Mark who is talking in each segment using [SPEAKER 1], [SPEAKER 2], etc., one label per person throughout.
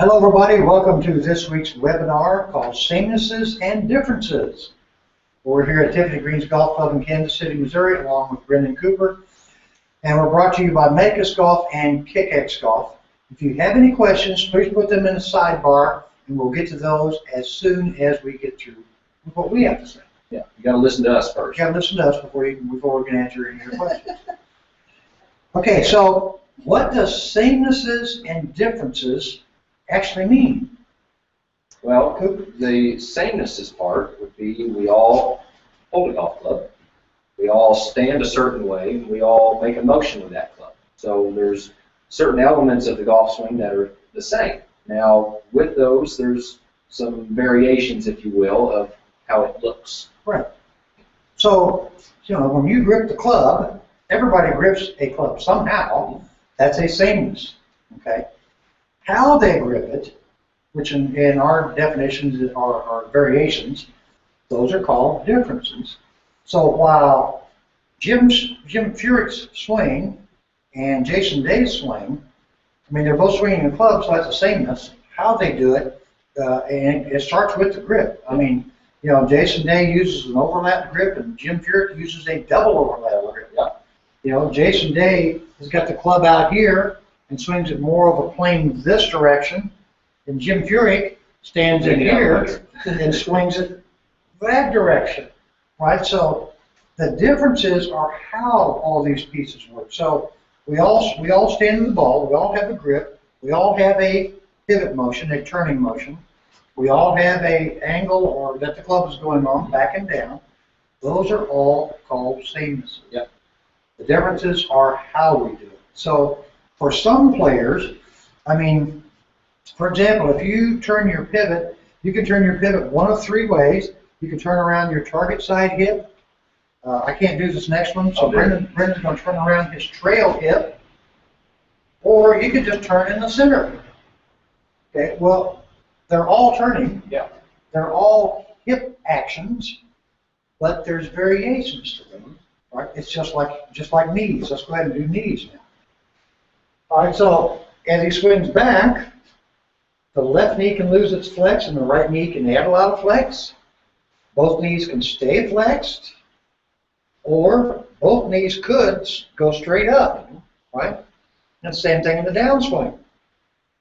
[SPEAKER 1] Hello everybody, welcome to this week's webinar called Samenesses and Differences. We're here at Tiffany Green's Golf Club in Kansas City, Missouri, along with Brenndan Cooper. And we're brought to you by Medicus Golf and KickX Golf. If you have any questions, please put them in the sidebar, and we'll get to those as soon as we get through with what we have to say.
[SPEAKER 2] Yeah, you got to listen to us first.
[SPEAKER 1] You got to listen to us before we can answer any of your questions. Okay, so what does samenesses and differences actually mean?
[SPEAKER 2] Well, the samenesses part would be we all hold a golf club, we all stand a certain way, and we all make a motion with that club. So there's certain elements of the golf swing that are the same. Now, with those, there's some variations, if you will, of how it looks.
[SPEAKER 1] Right. So, when you grip the club, everybody grips a club somehow. That's a sameness. Okay. How they grip it, which in our definitions are variations, those are called differences. So while Jim Furyk's swing and Jason Day's swing, they're both swinging the club, so that's a sameness. How they do it, and it starts with the grip. Jason Day uses an overlap grip, and Jim Furyk uses a double overlap grip. Yeah. Jason Day has got the club out here and swings it more of a plane this direction, and Jim Furyk stands in here and swings it that direction, right? So the differences are how all these pieces work. So we all stand in the ball, we all have a grip, we all have a pivot motion, a turning motion, we all have a angle or that the club is going on, back and down. Those are all called samenesses.
[SPEAKER 2] Yep.
[SPEAKER 1] The differences are how we do it. So for some players, for example, if you turn your pivot, you can turn your pivot one of three ways. You can turn around your target side hip. I can't do this next one, so Brenndan's going to turn around his trail hip. Or you can just turn in the center. Okay, well, they're all turning.
[SPEAKER 2] Yeah. They're
[SPEAKER 1] all hip actions, but there's variations to them. Right? It's just like knees. Let's go ahead and do knees now. All right, so as he swings back, the left knee can lose its flex and the right knee can add a lot of flex. Both knees can stay flexed, or both knees could go straight up, right? And same thing in the downswing.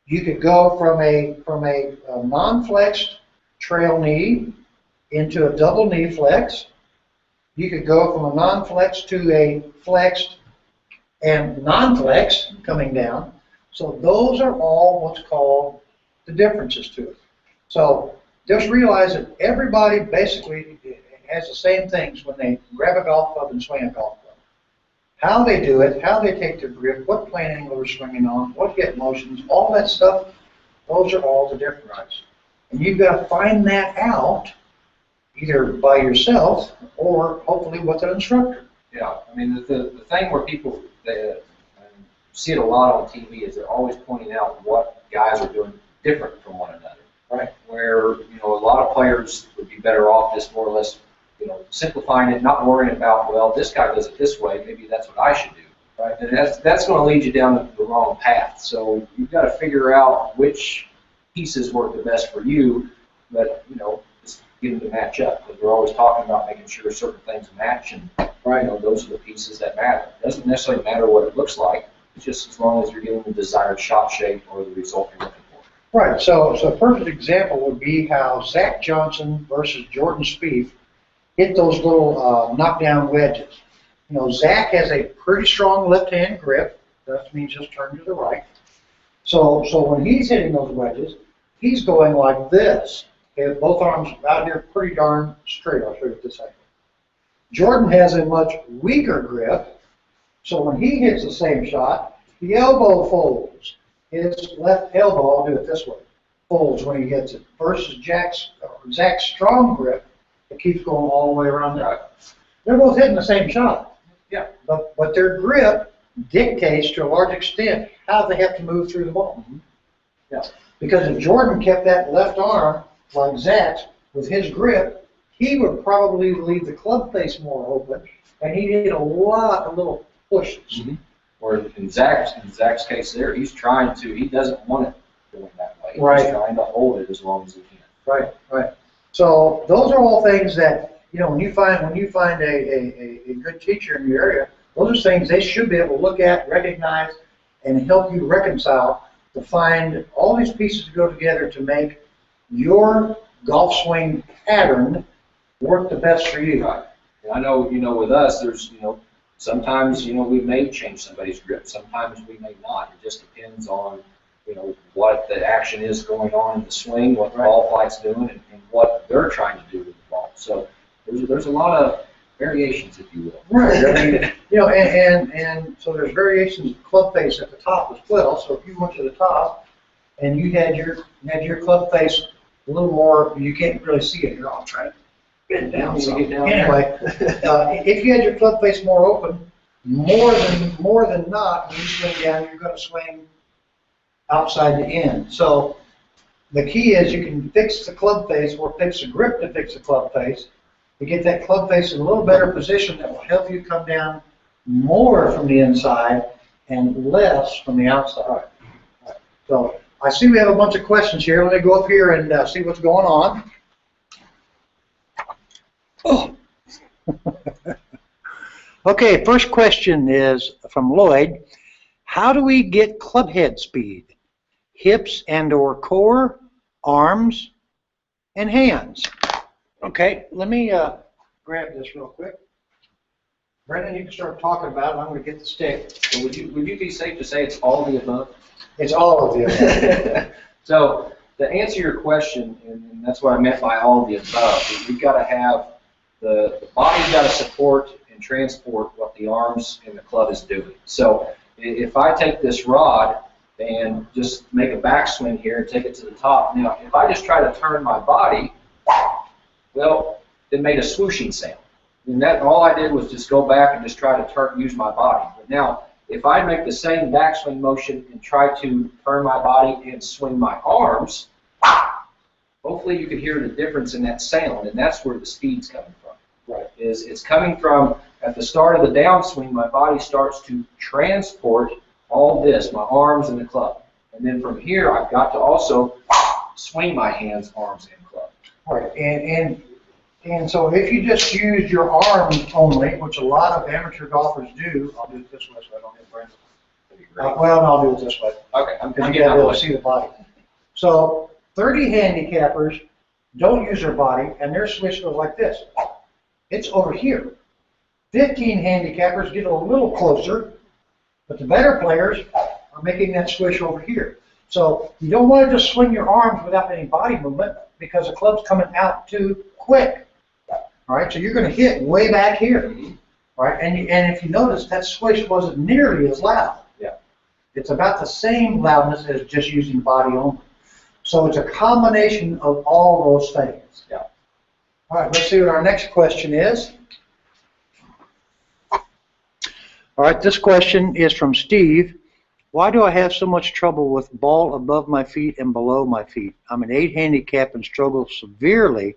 [SPEAKER 1] You could go from a non-flexed trail knee into a double knee flex. You could go from a non-flexed to a flexed and non-flex coming down. So those are all what's called the differences to it. So just realize that everybody basically has the same things when they grab a golf club and swing a golf club. How they do it, how they take their grip, what plane angle they're swinging on, what hip motions, all that stuff, those are all the differences. And you've got to find that out either by yourself or hopefully with an instructor.
[SPEAKER 2] Yeah, the thing where people see it a lot on TV is they're always pointing out what guys are doing different from one another.
[SPEAKER 1] Right.
[SPEAKER 2] Where a lot of players would be better off just more or less simplifying it, not worrying about, well, this guy does it this way, maybe that's what I should do. Right. And that's going to lead you down the wrong path. So you've got to figure out which pieces work the best for you, but just get them to match up, because we're always talking about making sure certain things match, and those are the pieces that matter. It doesn't necessarily matter what it looks like. It's just as long as you're getting the desired shot shape or the result you're looking for.
[SPEAKER 1] Right. So a perfect example would be how Zach Johnson versus Jordan Spieth hit those little knockdown wedges. Zach has a pretty strong left-hand grip. That means just turn to the right. So when he's hitting those wedges, he's going like this. Okay, both arms out here pretty darn straight. I'll show you this angle. Jordan has a much weaker grip, so when he hits the same shot, the elbow folds. His left elbow, I'll do it this way, folds when he hits it, versus Zach's strong grip that keeps going all the way around there. They're both hitting the same shot.
[SPEAKER 2] Yeah.
[SPEAKER 1] But their grip dictates to a large extent how they have to move through the ball. Yeah. Because if Jordan kept that left arm like Zach's with his grip, he would probably leave the club face more open, and he'd hit a lot of little pushes.
[SPEAKER 2] Mm-hmm. Or in Zach's case there, he doesn't want it going that way.
[SPEAKER 1] Right.
[SPEAKER 2] He's trying to hold it as long as he can.
[SPEAKER 1] Right, right. So those are all things that, you know, when you find a good teacher in your area, those are things they should be able to look at, recognize, and help you reconcile to find all these pieces to go together to make your golf swing pattern work the best for you.
[SPEAKER 2] Right. And I know, you know, with us, there's, you know, sometimes, you know, we may change somebody's grip. Sometimes we may not. It just depends on, you know, what the action is going on in the swing, what the ball flight's doing, and what they're trying to do with the ball. So there's a lot of variations, if you will.
[SPEAKER 1] Right. I mean, you know, and so there's variations of club face at the top as well. So if you went to the top and you had your club face a little more, you can't really see it here. I'll try to bend down. So anyway, if you had your club face more open, more than not, when you swing down, you're going to swing outside the in. So the key is you can fix the club face or fix the grip to fix the club face to get that club face in a little better position that will help you come down more from the inside and less from the outside. So I see we have a bunch of questions here. Let me go up here and see what's going on. Oh. Okay, first question is from Lloyd. How do we get club head speed? Hips and or core, arms, and hands. Okay, let me grab this real quick. Brenndan, you can start talking about it. I'm going to get the stick.
[SPEAKER 2] So would you be safe to say it's all the above?
[SPEAKER 1] It's all of the above.
[SPEAKER 2] So to answer your question, and that's what I meant by all of the above, is we've got to have the body's got to support and transport what the arms and the club is doing. So if I take this rod and just make a backswing here and take it to the top, now if I just try to turn my body, well, it made a swooshing sound. And that all I did was just go back and just try to use my body. But now, if I make the same backswing motion and try to turn my body and swing my arms, hopefully you can hear the difference in that sound, and that's where the speed's coming from. Right. It's coming from, at the start of the downswing, my body starts to transport all this, my arms and the club. And then from here, I've got to also swing my hands, arms, and club.
[SPEAKER 1] All right, and so if you just use your arms only, which a lot of amateur golfers do, I'll do it this way so I don't hit Brenndan. Well, no, I'll do it this way.
[SPEAKER 2] Okay,
[SPEAKER 1] because you gotta be able to see the body. So 30 handicappers don't use their body, and their switch goes like this. It's over here. 15 handicappers get a little closer, but the better players are making that swish over here. So you don't want to just swing your arms without any body movement because the club's coming out too quick. All right, so you're going to hit way back here. All right, and if you notice, that swish wasn't nearly as loud.
[SPEAKER 2] Yeah.
[SPEAKER 1] It's about the same loudness as just using body only. So it's a combination of all those things.
[SPEAKER 2] Yeah.
[SPEAKER 1] All right, let's see what our next question is. All right, this question is from Steve. Why do I have so much trouble with ball above my feet and below my feet? I'm an 8 handicap and struggle severely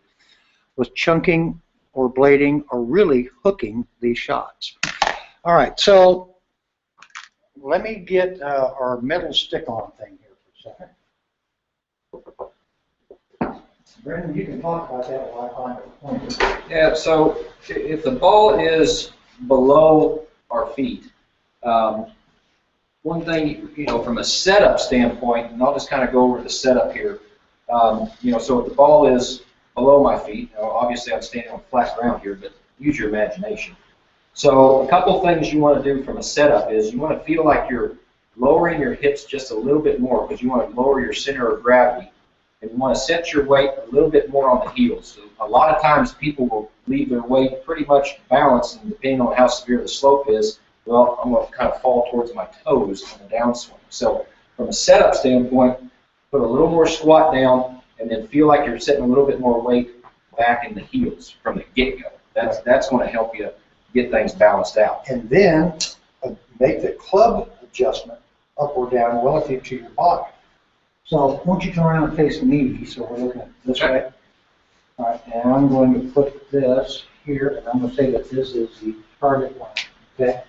[SPEAKER 1] with chunking or blading or really hooking these shots. All right, so let me get our metal stick-on thing here for a second. Brenndan, you can talk about that while I find it.
[SPEAKER 2] Yeah, so if the ball is below our feet, one thing, you know, from a setup standpoint, and I'll just kind of go over the setup here, you know, so if the ball is below my feet, obviously I'm standing on flat ground here, but use your imagination. So a couple things you want to do from a setup is you want to feel like you're lowering your hips just a little bit more because you want to lower your center of gravity. And you want to set your weight a little bit more on the heels. So a lot of times people will leave their weight pretty much balanced, and depending on how severe the slope is, well, I'm going to kind of fall towards my toes on the downswing. So from a setup standpoint, put a little more squat down, and then feel like you're setting a little bit more weight back in the heels from the get-go. That's going to help you get things balanced out.
[SPEAKER 1] And then make the club adjustment up or down relative to your body. So once you come around and face me, so we're looking at this way. All right, and I'm going to put this here, and I'm going to say that this is the target line. Okay.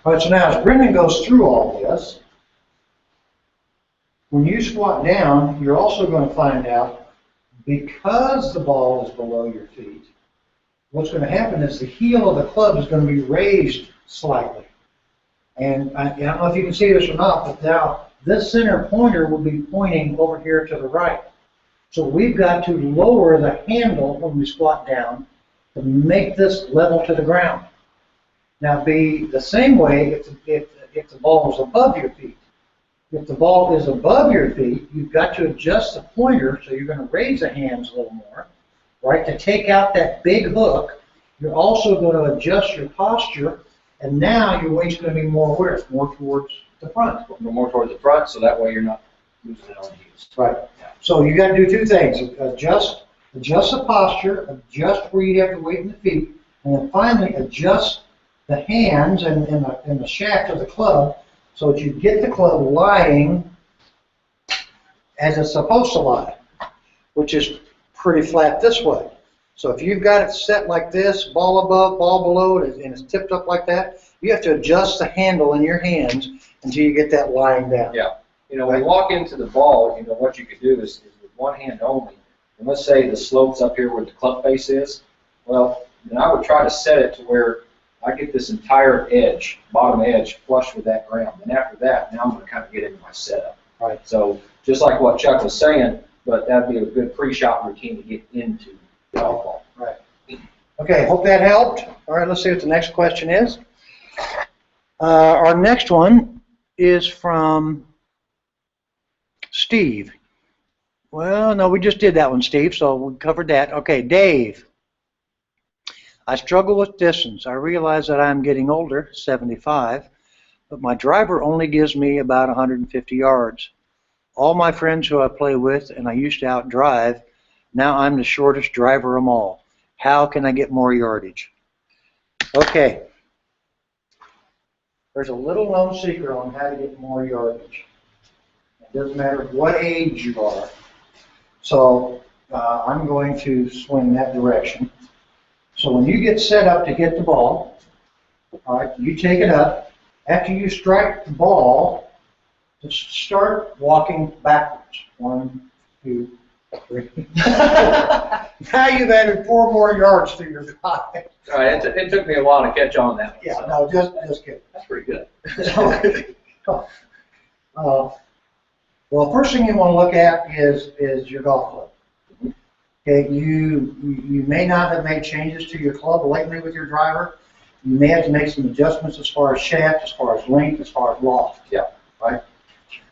[SPEAKER 1] All right, so now as Brenndan goes through all this, when you squat down, you're also going to find out, because the ball is below your feet, what's going to happen is the heel of the club is going to be raised slightly. And I don't know if you can see this or not, but now this center pointer will be pointing over here to the right. So we've got to lower the handle when we squat down to make this level to the ground. Now, be the same way if the ball is above your feet. If the ball is above your feet, you've got to adjust the pointer, so you're going to raise the hands a little more, right, to take out that big hook. You're also going to adjust your posture, and now your weight's going to be more where? More towards the front.
[SPEAKER 2] More towards the front, so that way you're not losing it on the heels.
[SPEAKER 1] Right.
[SPEAKER 2] Yeah.
[SPEAKER 1] So you got to do two things: adjust the posture, adjust where you have the weight in the feet, and then finally adjust the hands and the shaft of the club so that you get the club lying as it's supposed to lie, which is pretty flat this way. So if you've got it set like this, ball above, ball below, and it's tipped up like that, you have to adjust the handle in your hands until you get that lying down.
[SPEAKER 2] Yeah. You know, when you walk into the ball, you know, what you could do is with one hand only, and let's say the slope's up here where the club face is, well, then I would try to set it to where I get this entire edge, bottom edge, flush with that ground. And after that, now I'm going to kind of get into my setup.
[SPEAKER 1] Right.
[SPEAKER 2] So just like what Chuck was saying, but that'd be a good pre-shot routine to get into the golf ball.
[SPEAKER 1] Right. Okay, hope that helped. All right, let's see what the next question is. Our next one is from Steve. Well, no, we just did that one, Steve, so we covered that. Okay, Dave. I struggle with distance. I realize that I'm getting older, 75, but my driver only gives me about 150 yards. All my friends who I play with and I used to outdrive, now I'm the shortest driver of them all. How can I get more yardage? Okay. There's a little known secret on how to get more yardage. It doesn't matter what age you are. So I'm going to swing that direction. So when you get set up to hit the ball, all right, you take it up. After you strike the ball, just start walking backwards. 1, 2, 3. Now you've added 4 more yards to your drive.
[SPEAKER 2] All right, it took me a while to catch on that one.
[SPEAKER 1] Yeah,
[SPEAKER 2] so.
[SPEAKER 1] no, just kidding.
[SPEAKER 2] That's pretty good.
[SPEAKER 1] Well, first thing you want to look at is your golf club. Okay, you may not have made changes to your club lately with your driver. You may have to make some adjustments as far as shaft, as far as length, as far as loft.
[SPEAKER 2] Yeah.
[SPEAKER 1] Right.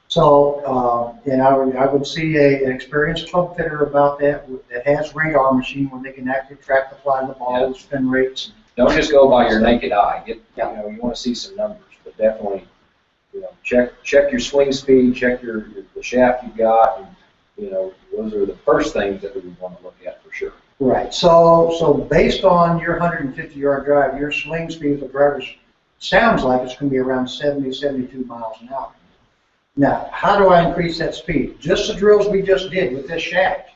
[SPEAKER 1] So, and I would see an experienced club fitter about that has radar machine where they can actually track the fly of the ball,
[SPEAKER 2] Yeah.
[SPEAKER 1] spin rates.
[SPEAKER 2] Don't just go by your naked eye. You know, you want to see some numbers, but definitely, you know, check your swing speed, check the shaft you got, and you know, those are the first things that we would want to look at for sure.
[SPEAKER 1] Right. So based on your 150-yard drive, your swing speed of the driver sounds like it's going to be around 70, 72 miles an hour. Now, how do I increase that speed? Just the drills we just did with this shaft.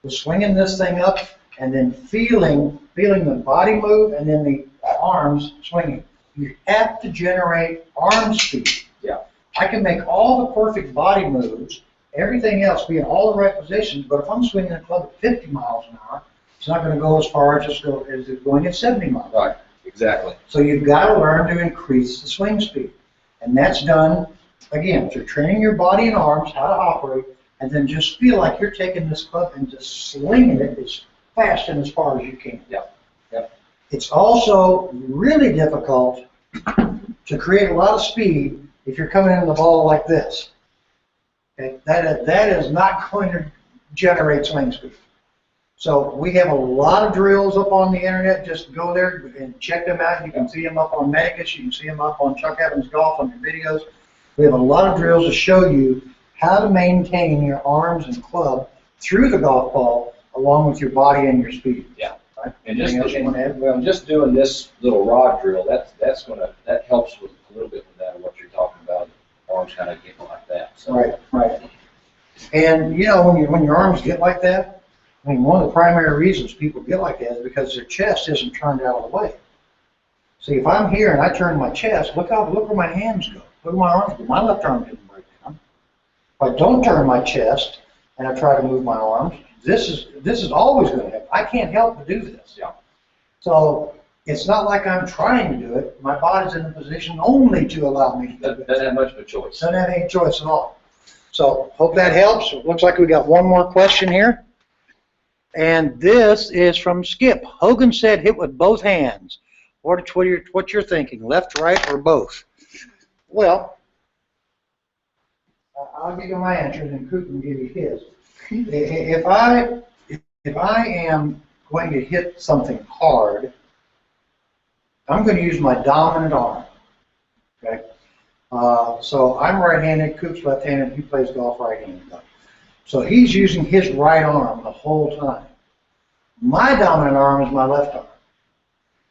[SPEAKER 1] We're swinging this thing up and then feeling the body move and then the arms swinging. You have to generate arm speed.
[SPEAKER 2] Yeah.
[SPEAKER 1] I can make all the perfect body moves, everything else be in all the right positions, but if I'm swinging the club at 50 miles an hour, it's not going to go as far as it's going at 70 miles.
[SPEAKER 2] Right. Exactly.
[SPEAKER 1] So you've got to learn to increase the swing speed. And that's done, again, through training your body and arms, how to operate, and then just feel like you're taking this club and just slinging it as fast and as far as you can.
[SPEAKER 2] Yep. Yep.
[SPEAKER 1] It's also really difficult to create a lot of speed if you're coming into the ball like this. Okay? That is not going to generate swing speed. So we have a lot of drills up on the internet. Just go there and check them out. You can see them up on Medicus. You can see them up on Chuck Evans Golf on your videos. We have a lot of drills to show you how to maintain your arms and club through the golf ball along with your body and your speed.
[SPEAKER 2] Yeah.
[SPEAKER 1] Right?
[SPEAKER 2] And just doing this little rod drill, that helps with a little bit with that, what you're talking about. Arms kind of getting like that. So.
[SPEAKER 1] Right. And you know, when your arms get like that, I mean, one of the primary reasons people get like that is because their chest isn't turned out of the way. See, if I'm here and I turn my chest, look where my hands go. Look where my arms go. My left arm didn't break down. If I don't turn my chest and I try to move my arms, this is always going to happen. I can't help but do this.
[SPEAKER 2] Yeah.
[SPEAKER 1] So it's not like I'm trying to do it. My body's in a position only to allow me to do it.
[SPEAKER 2] Doesn't have much of a choice.
[SPEAKER 1] Doesn't have any choice at all. So hope that helps. It looks like we got one more question here. And this is from Skip. Hogan said hit with both hands. What you're thinking, left, right, or both? Well, I'll give you my answer, and then Coop can give you his. If I am going to hit something hard, I'm going to use my dominant arm. Okay. So I'm right-handed. Coop's left-handed. He plays golf right-handed. So he's using his right arm the whole time. My dominant arm is my left arm.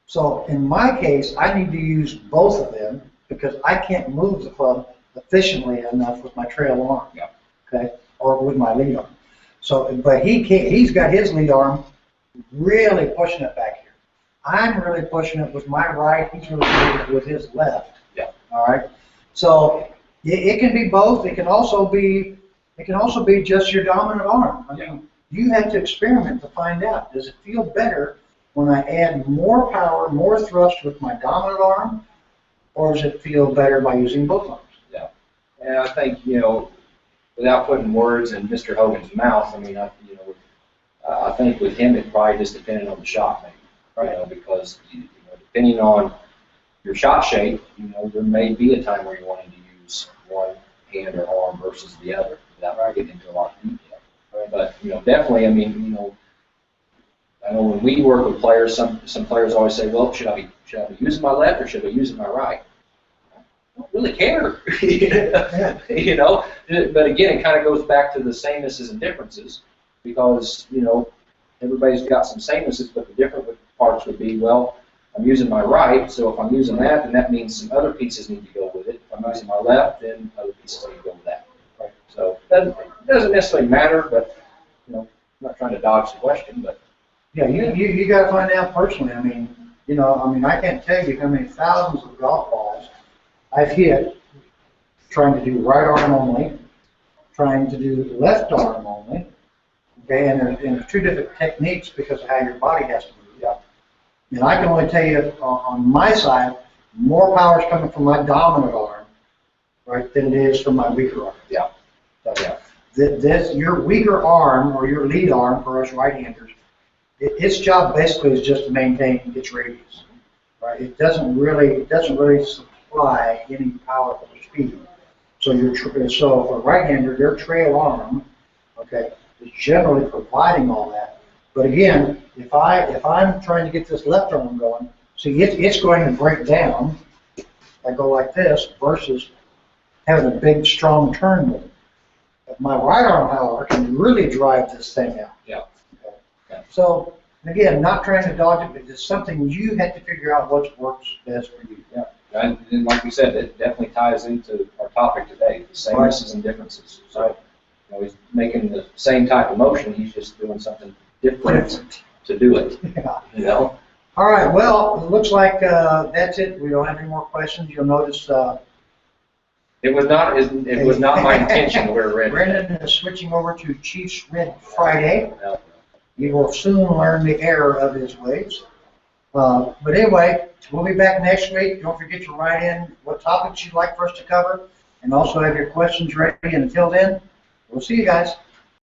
[SPEAKER 1] So in my case, I need to use both of them because I can't move the club efficiently enough with my trail arm,
[SPEAKER 2] yeah.
[SPEAKER 1] Okay, or with my lead arm. So, but he's got his lead arm really pushing it back here. I'm really pushing it with my right. He's really pushing it with his left.
[SPEAKER 2] Yeah.
[SPEAKER 1] All right. So it can be both. It can also be just your dominant arm. I mean, you have to experiment to find out. Does it feel better when I add more power, more thrust with my dominant arm, or does it feel better by using both arms?
[SPEAKER 2] Yeah. And I think, without putting words in Mr. Hogan's mouth, I mean, I think with him it probably just depended on the shot, maybe. Right. Because depending on your shot shape, there may be a time where you're wanting to use one hand or arm versus the other without getting into a lot of detail. Right. But definitely, I mean, I know when we work with players, some players always say, well, should I be using my left or should I be using my right? I don't really care. But again, it kind of goes back to the samenesses and differences because, everybody's got some samenesses, but the different parts would be, well, I'm using my right, so if I'm using that, then that means some other pieces need to go with it. If I'm using my left, then other pieces need to go with that. Right. So it doesn't necessarily matter, but, I'm not trying to dodge the question, but.
[SPEAKER 1] Yeah, you got to find out personally. I mean, I can't tell you how many thousands of golf balls I've hit trying to do right arm only, trying to do left arm only. Okay, and there's two different techniques because of how your body has to move. Yeah. And I can only tell you on my side, more power is coming from my dominant arm, right, than it is from my weaker arm.
[SPEAKER 2] Yeah.
[SPEAKER 1] So, yeah. Your weaker arm or your lead arm for us right-handers, its job basically is just to maintain its radius, right? It doesn't really supply any power or speed. So for a right-hander, their trail arm, okay, is generally providing all that. But again, if I'm trying to get this left arm going, see, it's going to break down. I go like this versus having a big, strong turn with it. But my right arm, however, can really drive this thing out.
[SPEAKER 2] Yeah.
[SPEAKER 1] Okay. So again, not trying to dodge it, but it's something you have to figure out what works best for you.
[SPEAKER 2] Yeah. And like we said, it definitely ties into our topic today, the samenesses and differences. So, he's making the same type of motion, he's just doing something different to do it.
[SPEAKER 1] Yeah. All right, well, it looks like that's it. We don't have any more questions. You'll notice
[SPEAKER 2] it was not my intention to wear red.
[SPEAKER 1] Brenndan is switching over to Chiefs Red Friday.
[SPEAKER 2] No.
[SPEAKER 1] He will soon learn the error of his ways. But anyway, we'll be back next week. Don't forget to write in what topics you'd like for us to cover, and also have your questions ready. And until then, we'll see you guys.